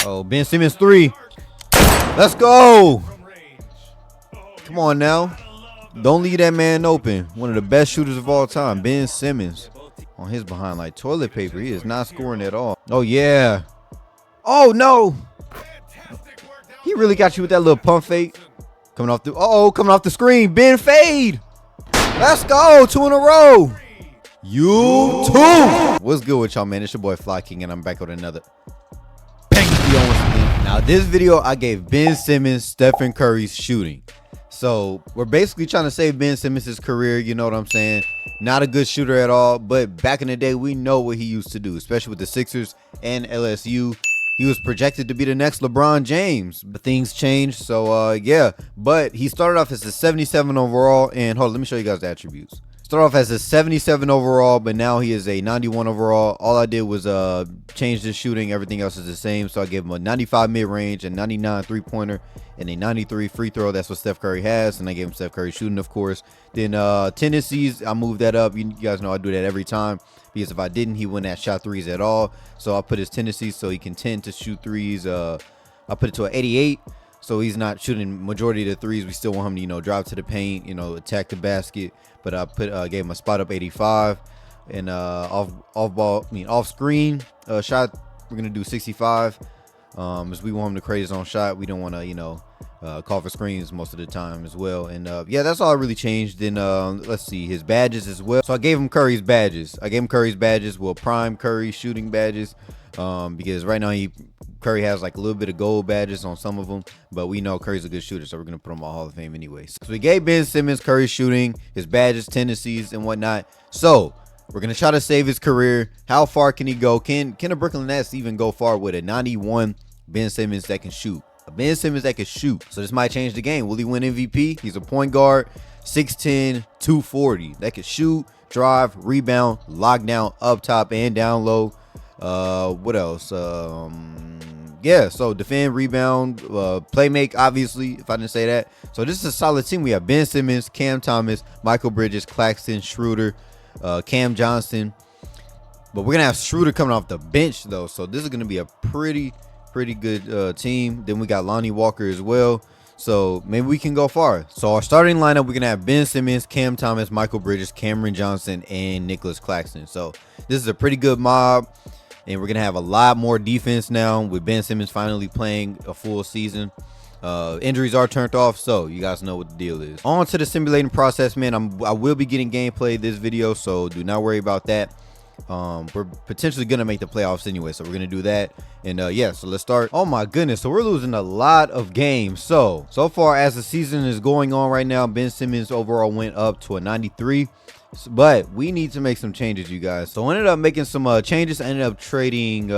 Oh, Ben Simmons 3. Let's go. Come on now. Don't leave that man open. One of the best shooters of all time, Ben Simmons. On his behind like toilet paper. He is not scoring at all. Oh, yeah. Oh, no. He really got you with that little pump fake. Coming off the, coming off the screen. Ben fade. Let's go. 2 in a row. You too. What's good with y'all, man? It's your boy FlyKIng, and I'm back with another bang video once again. Now, this video, I gave Ben Simmons Stephen Curry's shooting. So, we're basically trying to save Ben Simmons' career, you know what I'm saying? Not a good shooter at all, but back in the day, we know what he used to do, especially with the Sixers and LSU. He was projected to be the next LeBron James, but things changed, so yeah. But he started off as a 77 overall, and hold on, let me show you guys the attributes. Started off as a 77 overall, but now he is a 91 overall. All I did was change the shooting. Everything else is the same. So I gave him a 95 mid-range, a 99 three-pointer, and a 93 free throw. That's what Steph Curry has. And I gave him Steph Curry shooting, of course. Then tendencies, I moved that up. You guys know I do that every time, because if I didn't, he wouldn't have shot threes at all. So I put his tendencies so he can tend to shoot threes. I put it to an 88. So he's not shooting majority of the threes. We still want him to, you know, drive to the paint, you know, attack the basket. But I gave him a spot up 85, and off screen shot, we're gonna do 65. As we want him to create his own shot. We don't want to, you know, call for screens most of the time as well. And yeah, that's all I really changed. Then let's see his badges as well. So I gave him Curry's badges. Well, prime Curry shooting badges, because right now Curry has like a little bit of gold badges on some of them, but we know Curry's a good shooter, so we're gonna put him on Hall of Fame anyways. So we gave Ben Simmons Curry shooting, his badges, tendencies, and whatnot. So we're gonna try to save his career. How far can he go? Can the Brooklyn Nets even go far with a 91 Ben Simmons that can shoot? A Ben Simmons that can shoot. So this might change the game. Will he win MVP? He's a point guard, 6'10", 240. That can shoot, drive, rebound, lock down, up top and down low. What else? Yeah, so defend, rebound, play make, obviously, if I didn't say that. So this is a solid team. We have Ben Simmons, Cam Thomas, Michael Bridges, Claxton, Schroeder, Cam Johnson. But we're going to have Schroeder coming off the bench, though. So this is going to be a pretty good team. Then we got Lonnie Walker as well. So maybe we can go far. So our starting lineup, we're going to have Ben Simmons, Cam Thomas, Michael Bridges, Cameron Johnson, and Nicholas Claxton. So this is a pretty good mob. And we're going to have a lot more defense now with Ben Simmons finally playing a full season. Injuries are turned off, so you guys know what the deal is. On to the simulating process, man. I will be getting gameplay this video, so do not worry about that. We're potentially going to make the playoffs anyway, so we're going to do that. And yeah, so let's start. Oh my goodness, so we're losing a lot of games. So far as the season is going on right now, Ben Simmons overall went up to a 93. But we need to make some changes, you guys. So I ended up making some changes. I ended up trading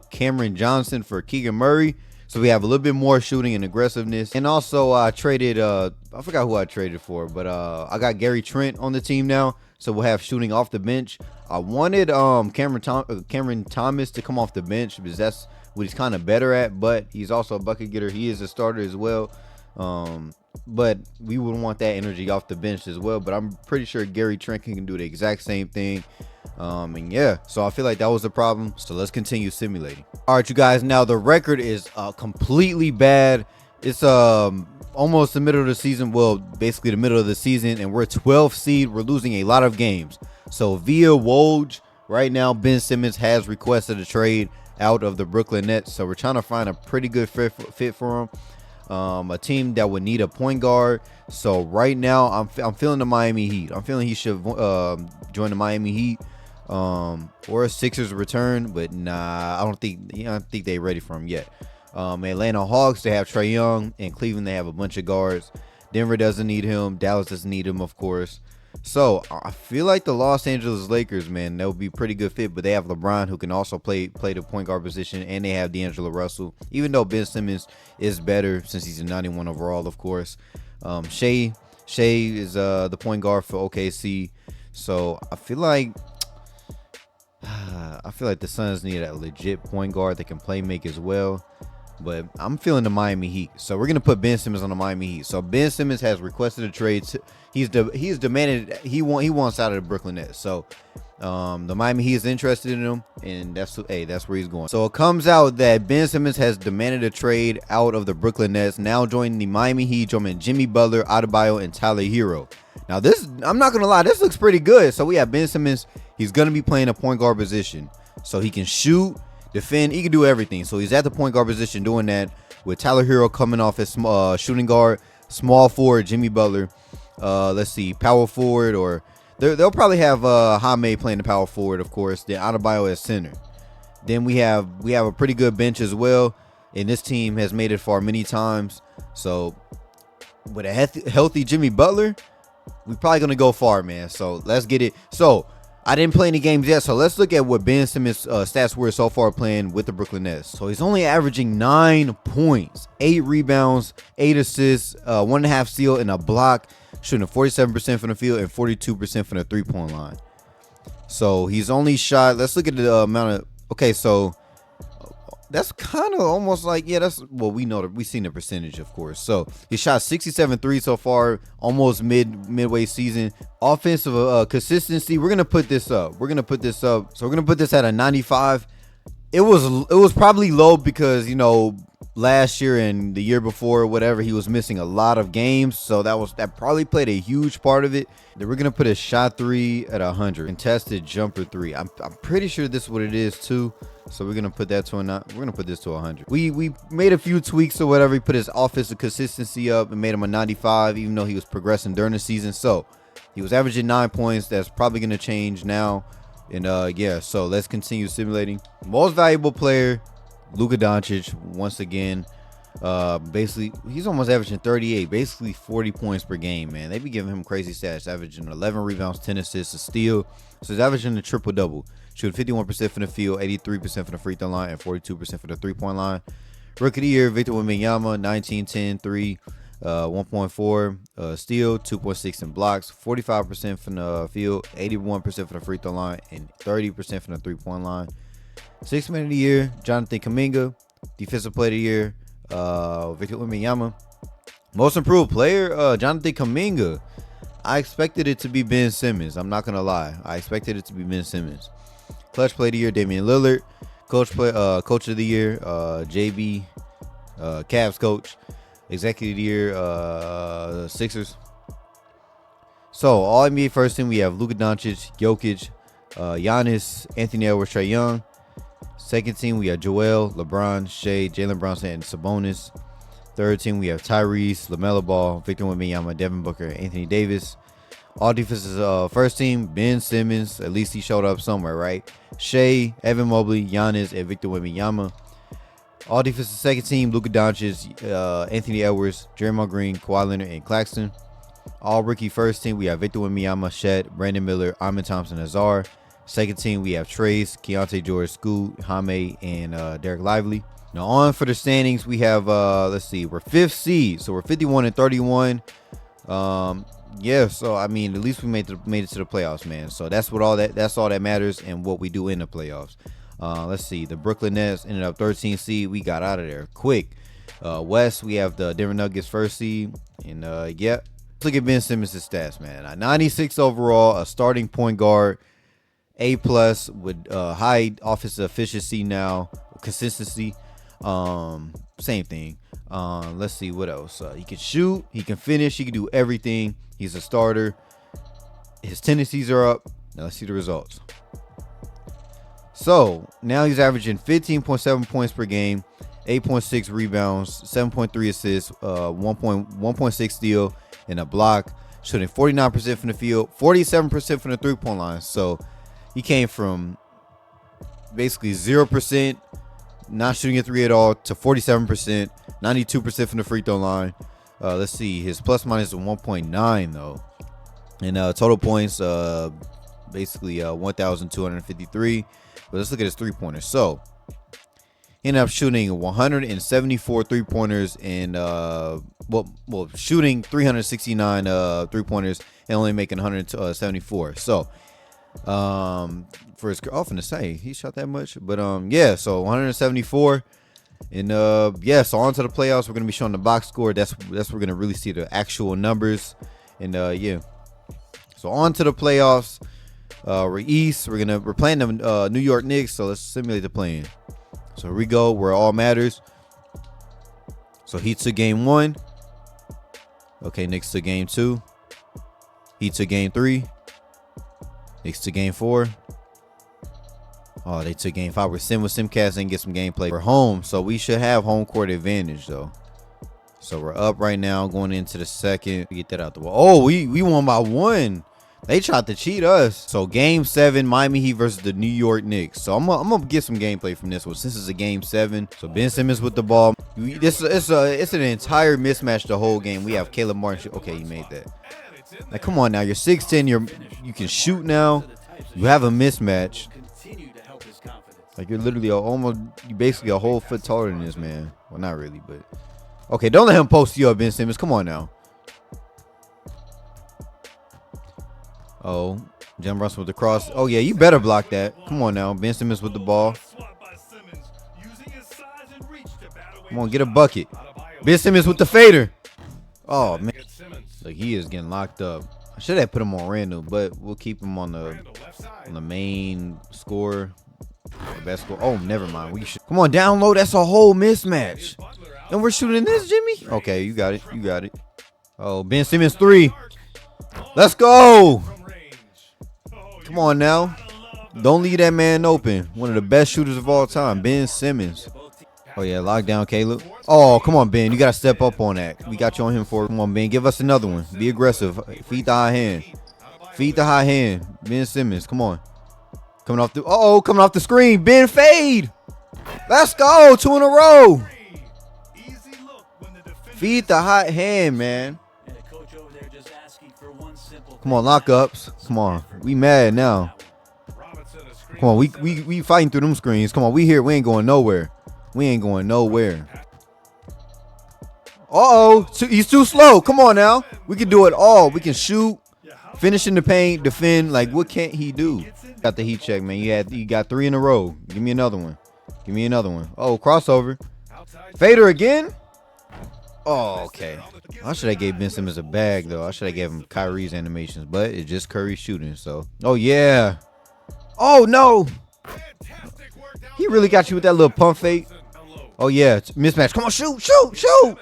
Cameron Johnson for Keegan Murray, so we have a little bit more shooting and aggressiveness. And also I traded I forgot who I traded for, but I got Gary Trent on the team now, so we'll have shooting off the bench. I wanted Cameron Thomas to come off the bench because that's what he's kind of better at, but he's also a bucket getter. He is a starter as well. But we would want that energy off the bench as well. But I'm pretty sure Gary Trent can do the exact same thing. And yeah, so I feel like that was the problem. So let's continue simulating. All right, you guys. Now the record is completely bad. It's almost the middle of the season. Well, basically the middle of the season, and we're 12th seed. We're losing a lot of games. So via Woj, right now Ben Simmons has requested a trade out of the Brooklyn Nets. So we're trying to find a pretty good fit for him. A team that would need a point guard. So right now I'm feeling the Miami Heat. I'm feeling he should join the Miami Heat or a Sixers return, but nah, I don't think they're ready for him yet. Atlanta Hawks, they have Trae Young, and Cleveland, they have a bunch of guards. Denver doesn't need him. Dallas doesn't need him, of course. So I feel like the Los Angeles Lakers, man, that would be a pretty good fit. But they have LeBron, who can also play the point guard position, and they have D'Angelo Russell. Even though Ben Simmons is better since he's a 91 overall, of course. Shea is the point guard for OKC. So I feel like the Suns need a legit point guard that can play make as well. But I'm feeling the Miami Heat. So we're going to put Ben Simmons on the Miami Heat. So Ben Simmons has requested a trade. He's demanded, he wants out of the Brooklyn Nets. So the Miami Heat is interested in him, and that's where he's going. So it comes out that Ben Simmons has demanded a trade out of the Brooklyn Nets, now joining the Miami Heat, joining Jimmy Butler, Adebayo, and Tyler Hero. Now this, I'm not going to lie, this looks pretty good. So we have Ben Simmons. He's going to be playing a point guard position. So he can shoot, defend, he can do everything. So he's at the point guard position doing that, with Tyler Hero coming off as shooting guard, small forward Jimmy Butler. Let's see, power forward, or they'll probably have Jaime playing the power forward, of course. Then Adebayo as center. Then we have a pretty good bench as well, and this team has made it far many times. So with a healthy Jimmy Butler, we're probably gonna go far, man. So let's get it. So I didn't play any games yet, so let's look at what Ben Simmons' stats were so far playing with the Brooklyn Nets. So he's only averaging 9 points, 8 rebounds, 8 assists, 1.5 steal, and a block, shooting 47% from the field and 42% from the three-point line. So he's only shot, let's look at the amount of, okay, so that's kind of almost like, yeah, that's, well, we know that we've seen the percentage, of course. So he shot 67 threes so far, almost midway season. Offensive consistency, we're gonna put this up. So we're gonna put this at a 95. It was probably low because, you know, last year and the year before, whatever, he was missing a lot of games, so that probably played a huge part of it. Then we're gonna put a shot 3 at 100, contested jumper 3. I'm pretty sure this is what it is too. So we're gonna put that to we're gonna put this to 100. We made a few tweaks or whatever. He put his offensive consistency up and made him a 95, even though he was progressing during the season. So he was averaging 9 points. That's probably gonna change now. And yeah, so let's continue simulating. Most valuable player, Luka Doncic, once again. Basically, he's almost averaging 38, basically 40 points per game, man. They be giving him crazy stats, averaging 11 rebounds, 10 assists, a steal. So he's averaging a triple-double. Shooting 51% from the field, 83% from the free throw line, and 42% from the three-point line. Rookie of the year, Victor Wembanyama, 19, 10, 3, 1.4 steal, 2.6 in blocks, 45% from the field, 81% from the free throw line, and 30% from the three-point line. Sixth man of the year, Jonathan Kuminga. Defensive player of the year, Victor Wembanyama. Most improved player, Jonathan Kuminga. I expected it to be Ben Simmons. I'm not gonna lie. I expected it to be Ben Simmons. Clutch player of the year, Damian Lillard. Coach of the year, JB, Cavs coach. Executive of the year, Sixers. So all NBA first team, we have Luka Doncic, Jokic, Giannis, Anthony Edwards, Trae Young. Second team, we have Joel, LeBron, Shea, Jalen Brunson, and Sabonis. Third team, we have Tyrese, LaMelo Ball, Victor Wembanyama, Devin Booker, Anthony Davis. All defenses, first team, Ben Simmons. At least he showed up somewhere, right? Shea, Evan Mobley, Giannis, and Victor Wembanyama. All defenses, second team, Luka Doncic, Anthony Edwards, Draymond Green, Kawhi Leonard, and Claxton. All rookie first team, we have Victor Wembanyama, Shet, Brandon Miller, Amin Thompson, Azar. Second team, we have Trace, Keontae George, Scoot, Jaime, and Derek Lively. Now on for the standings, we have let's see, we're 5th seed, so we're 51 and 31. Yeah, so I mean, at least we made it to the playoffs, man. So that's all that matters, and what we do in the playoffs. Let's see, the Brooklyn Nets ended up 13th seed. We got out of there quick. West, we have the Denver Nuggets 1st seed, and yeah, let's look at Ben Simmons' stats, man. A 96 overall, a starting point guard, A+ with high offensive efficiency now, consistency. Same thing. Let's see what else. He can shoot, he can finish, he can do everything. He's a starter. His tendencies are up. Now let's see the results. So now he's averaging 15.7 points per game, 8.6 rebounds, 7.3 assists, 1.6 steal, and a block. Shooting 49% from the field, 47% from the three-point line. So he came from basically 0%, not shooting a 3 at all, to 47%, 92% from the free throw line. Let's see, his plus minus is 1.9 though, and total points basically 1,253. But let's look at his three-pointers. So he ended up shooting 174 three-pointers and shooting 369 three-pointers and only making 174. So for his, often to say he shot that much, but yeah, so 174. And yeah, so on to the playoffs. We're gonna be showing the box score. That's where we're gonna really see the actual numbers. And yeah, so on to the playoffs. We're East. We're playing the New York Knicks. So let's simulate the playing. So here we go. Where it all matters. So Heat took game 1. Okay, Knicks took game 2. Heat took game 3. Knicks took game 4. Oh, they took game 5. We're sim with Simcast and get some gameplay. We're home, so we should have home court advantage though. So we're up right now, going into the second. Get that out the way. Oh, we won by 1. They tried to cheat us. So game 7, Miami Heat versus the New York Knicks. So I'm gonna get some gameplay from this one since it's a game 7. So Ben Simmons with the ball. It's an entire mismatch the whole game. We have Caleb Martin. Okay, you made that. Like, come on now. You're 6'10". You can shoot now. You have a mismatch. Like, you're literally you basically a whole foot taller than this man. Well, not really, but okay. Don't let him post you up, Ben Simmons. Come on now. Oh, Jim Russell with the cross. Oh yeah, you better block that. Come on now, Ben Simmons with the ball. Come on, get a bucket. Ben Simmons with the fader. Oh man, like he is getting locked up. I should have put him on random, but we'll keep him on the main score. The best score. Oh, never mind. We should come on, down low. That's a whole mismatch. And we're shooting this, Jimmy. Okay, you got it. You got it. Oh, Ben Simmons 3. Let's go. Come on now. Don't leave that man open. One of the best shooters of all time, Ben Simmons. Oh yeah, lockdown, Caleb. Oh, come on, Ben. You gotta step up on that. We got you on him for it. Come on, Ben. Give us another one. Be aggressive. Feed the high hand. Feed the high hand. Ben Simmons. Come on. Coming off the screen. Ben fade. Let's go. 2 in a row. Feed the hot hand, man. Come on, lockups. Come on. We mad now. Come on, we fighting through them screens. Come on, we here. We ain't going nowhere. We ain't going nowhere. Uh-oh. He's too slow. Come on now. We can do it all. We can shoot, finish in the paint, defend. Like, what can't he do? Got the heat check, man. You got 3 in a row. Give me another one. Give me another one. Oh, crossover. Fader again? Oh, okay. I should have gave Ben Simmons a bag, though. I should have gave him Kyrie's animations, but it's just Curry shooting, so. Oh, yeah. Oh, no. He really got you with that little pump fake. Oh, yeah. Mismatch. Come on, shoot, shoot, shoot.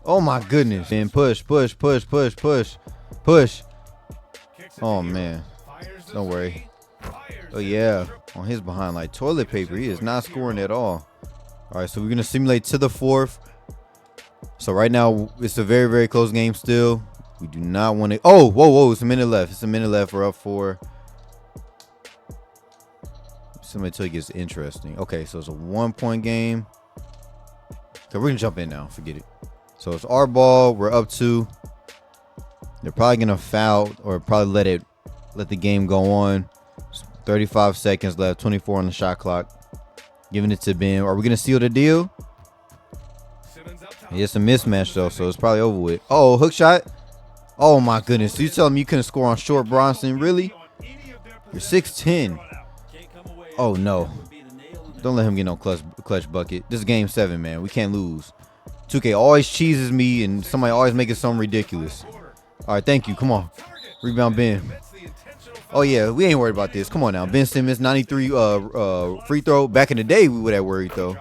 Oh, my goodness. And push, push, push, push, push, push. Oh, man. Don't worry. Oh, yeah. On his behind like toilet paper. He is not scoring at all. All right, so we're going to simulate to the 4th. So right now, it's a very, very close game still. We do not want to. Oh, whoa, whoa. It's a minute left. It's a minute left. We're up 4. Somebody until it gets interesting. Okay, so it's a 1-point game. Okay, we're going to jump in now. Forget it. So it's our ball. We're up 2. They're probably going to foul or probably let the game go on. 35 seconds left. 24 on the shot clock. Giving it to Ben. Are we going to seal the deal? It's a mismatch, though, so it's probably over with. Oh, hook shot. Oh, my goodness. So you telling me you couldn't score on short Bronson? Really? You're 6'10". Oh, no. Don't let him get no clutch bucket. This is game 7, man. We can't lose. 2K always cheeses me, and somebody always making something ridiculous. All right, thank you. Come on. Rebound, Ben. Oh, yeah. We ain't worried about this. Come on now. Ben Simmons, 93 free throw. Back in the day, we would have worried, though.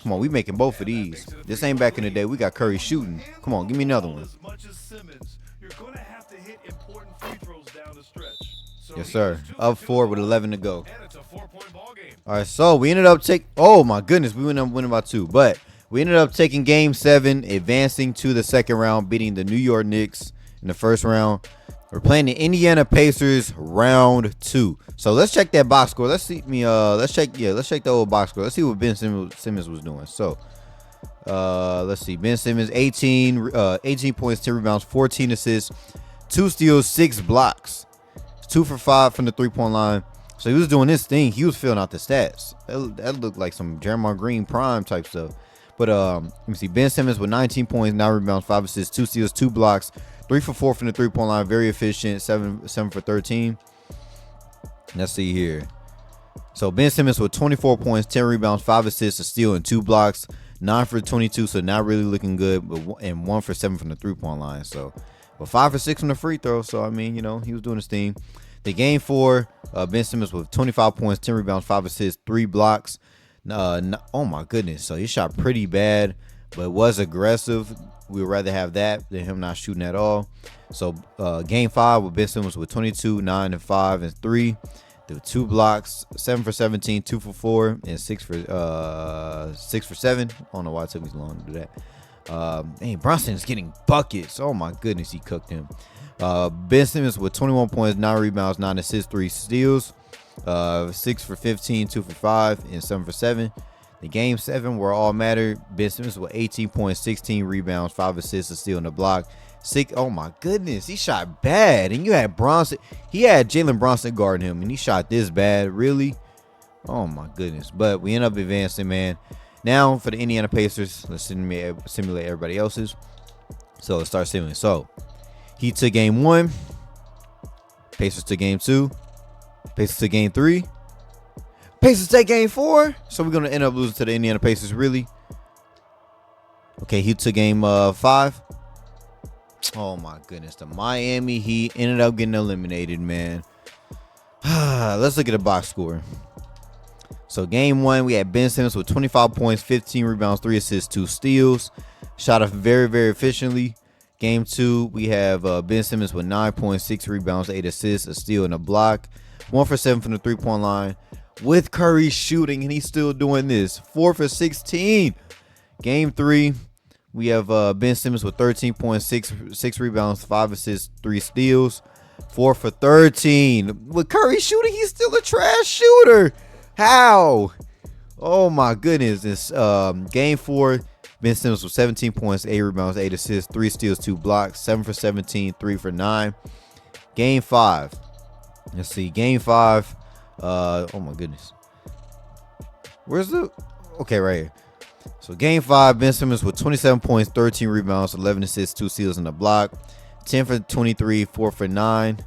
Come on, we making both of these. This ain't back in the day. We got Curry shooting. Come on, give me another one. Yes, sir. Up 4 with 11 to go. All right, so we ended up taking. Oh my goodness, we ended up winning by 2, but we ended up taking game 7, advancing to the second round, beating the New York Knicks in the first round. We're playing the Indiana Pacers round 2. So let's check that box score. Let's see let's check the old box score. Let's see what Ben Simmons was doing. So let's see. Ben Simmons 18 points, 10 rebounds, 14 assists, 2 steals, 6 blocks. 2 for 5 from the 3-point line. So he was doing this thing. He was filling out the stats. That looked like some Jeremiah Green prime type stuff. But let me see. Ben Simmons with 19 points, 9 rebounds, 5 assists, 2 steals, 2 blocks, 3 for 4 from the 3-point line. Very efficient. 7 for 13. Let's see here. So Ben Simmons with 24 points, 10 rebounds, 5 assists, a steal, and 2 blocks. 9 for 22, so not really looking good, and 1 for 7 from the 3-point line. So, but 5 for 6 from the free throw. So I mean, you know, he was doing his thing. The game 4, Ben Simmons with 25 points, 10 rebounds, 5 assists, 3 blocks. Oh my goodness. So he shot pretty bad, but was aggressive. We would rather have that than him not shooting at all. So game 5 with Ben Simmons with 22, 9, and 5, and 3. The 2 blocks, 7 for 17, 2 for 4, and 6 for 7. I don't know why it took me so long to do that. Hey, Brunson's getting buckets. Oh my goodness, he cooked him. Ben Simmons with 21 points, 9 rebounds, 9 assists, 3 steals. 6 for 15, 2 for 5, and 7 for 7. The game 7 where all mattered. Ben Simmons with 18 points, 16 rebounds, 5 assists, a steal, and a block. Oh my goodness, he shot bad. And you had Bronson. He had Jalen Bronson guarding him, and he shot this bad. Really? Oh my goodness. But we end up advancing, man. Now for the Indiana Pacers, let's simulate everybody else's. So let's start simulating. So Heat took game 1. Pacers took game 2. Pacers took game 3. Pacers take game 4. So we're going to end up losing to the Indiana Pacers, really. Okay, Heat took game 5. Oh, my goodness. The Miami Heat ended up getting eliminated, man. Let's look at the box score. So game 1, we had Ben Simmons with 25 points, 15 rebounds, 3 assists, 2 steals. Shot up very, very efficiently. Game 2, we have Ben Simmons with 9 points, 6 rebounds, 8 assists, a steal, and a block. 1 for 7 from the 3-point line. With Curry shooting, and he's still doing this. 4 for 16. Game 3, we have Ben Simmons with 13 points, 6 rebounds, 5 assists, 3 steals. 4 for 13. With Curry shooting, he's still a trash shooter. How? Oh, my goodness. This game 4, Ben Simmons with 17 points, 8 rebounds, 8 assists, 3 steals, 2 blocks. 7 for 17, 3 for 9. Game 5. Let's see. Game 5. Oh, my goodness. Where's the... Okay, right here. So game 5, Ben Simmons with 27 points, 13 rebounds, 11 assists, 2 steals, and a block. 10 for 23, 4 for 9.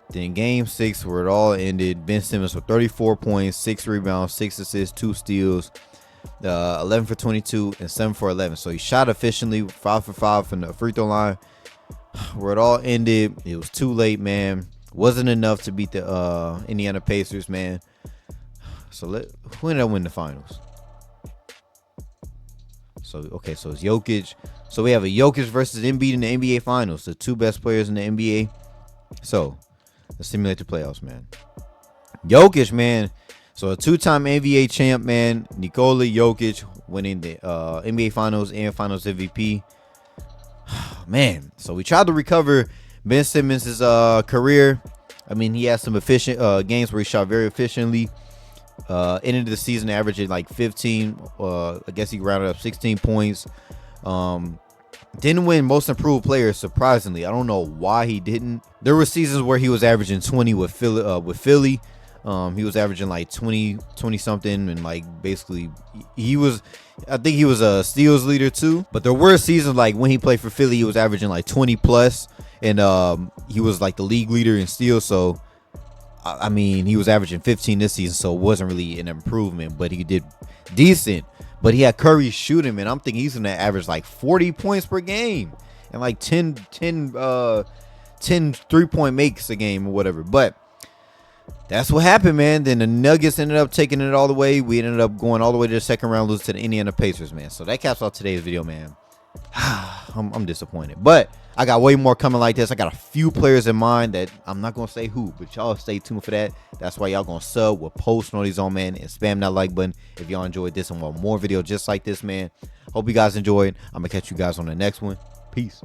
Then game 6, where it all ended, Ben Simmons with 34 points, 6 rebounds, 6 assists, 2 steals, 11 for 22, and 7 for 11. So he shot efficiently, 5 for 5 from the free throw line. Where it all ended, it was too late, man. Wasn't enough to beat the Indiana Pacers, man. So who ended up winning the finals? So okay, so it's Jokic. So we have a Jokic versus Embiid in the NBA finals, the 2 best players in the NBA. So let's simulate the playoffs, man. Jokic, man. So a 2-time NBA champ, man. Nikola Jokic winning the NBA finals and finals MVP. Man, so we tried to recover Ben Simmons' career. I mean, he had some efficient games where he shot very efficiently. Ended the season averaging like 15. I guess he rounded up 16 points. Didn't win most improved player, surprisingly. I don't know why he didn't. There were seasons where he was averaging 20 with Philly. He was averaging like 20 something, and like basically I think he was a steals leader too. But there were seasons like when he played for Philly, he was averaging like 20 plus, and he was like the league leader in steals. So I mean, he was averaging 15 this season, so it wasn't really an improvement, but he did decent. But he had Curry shooting, and I'm thinking he's gonna average like 40 points per game and like 10 3-point makes a game or whatever. But that's what happened, man. Then the Nuggets ended up taking it all the way. We ended up going all the way to the second round, losing to the Indiana Pacers, man. So that caps off today's video, man. I'm disappointed, but I got way more coming like this. I got a few players in mind that I'm not gonna say who, but y'all stay tuned for that. That's why y'all gonna sub with post notifications on, man, and spam that like button if y'all enjoyed this and want more videos just like this, man. Hope you guys enjoyed. I'm gonna catch you guys on the next one. Peace.